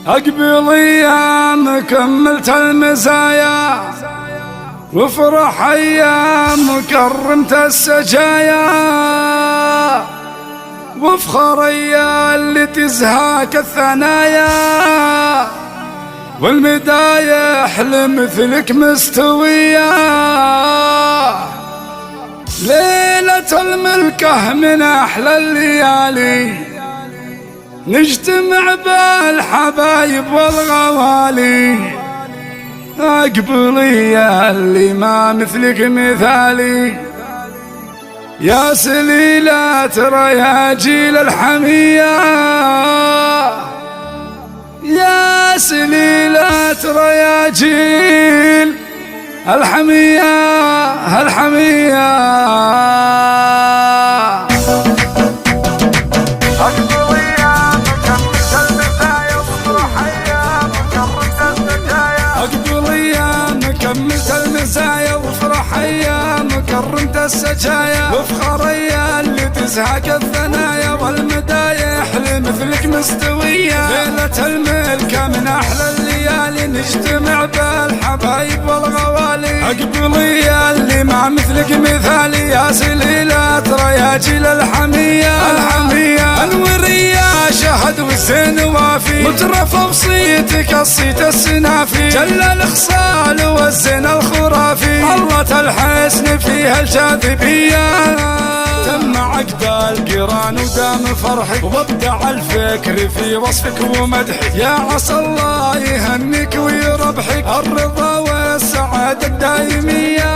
أقبل أيام كملت المزايا، وافرح أيام كرمت السجايا، وافخر أيام اللي تزهاك الثنايا، والمدايح لمثلك مستوية. ليلة الملكة من أحلى الليالي، نجتمع بالحبايب والغوالي. أقبلي يا اللي ما مثلك مثالي، يا سليلة ترى يا جيل الحمية، يا سليلة ترى يا جيل الحمية الحمية. كملت المزايا وافرح ايام كرمت السجايا، وافخر ايام اللي تزهق الثنايا، والمدايح لمثلك مستوية. ليلة الملكة من احلى الليالي، نجتمع بالحبايب والغوالي. اقبلي يا اللي ما مثلك مثالي، يا سليلة ترى يا جيل الحمية الحمية. الورية شهد والزين وافي، مترفة بصيتك الصيت السنافي، جل الخصال والزين الخرافي، الله الحسن فيها الجاذبية. تم عقد القران ودام فرحك، وابدع الفكر في وصفك ومدحك، يا عسى الله يهنيك ويربحك الرضا والسعادة الدائمية.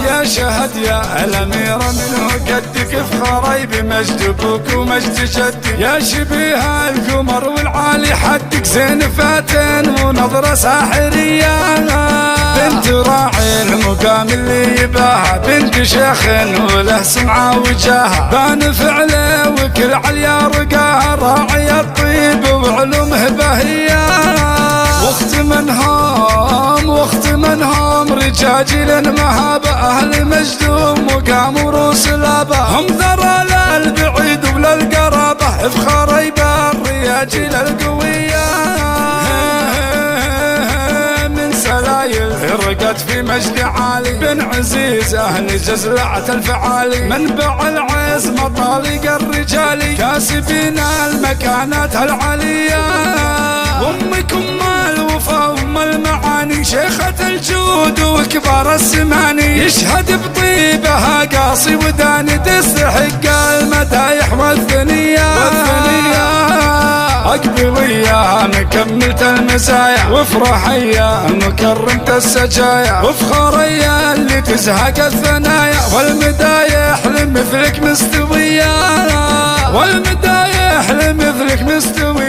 يا شهد يا الأميرة منه قدك، افخري بمجد ابوك ومجد جدك، يا شبيه القمر والعالي حدك، زين فاتن ونظرة ساحرية. بنت راعي المقام اللي يباها، بنت شيخ وله سمعة وجاهة، بان فعله وكل عليا رقاها، راعي الطيب وعلومه بهية. واخت منهم رجاجيل مهابة، أهل مجد ومقام وروس الآباء، هم ذرى للبعيد وللقرابة، افخري بالرياجيل القوية. من سلايل رقت في مجد عالي، بن عزيز أهل جزلعة الفعالي، منبع العز مطالق الرجالي، كاسبين المكانات العالية. أمكم الوفا وام المعاني، شيخة الجود وكبار السماني، يشهد بطيبها قاصي وداني، تستحق المدايح والثنية. أقبل أيام كملت المزايا، وافرح أيام كرمت السجايا، وافخر أيام اللي تزهق الثنايا، والمدايح لمثلك مستوية، والمدايح لمثلك مستوية.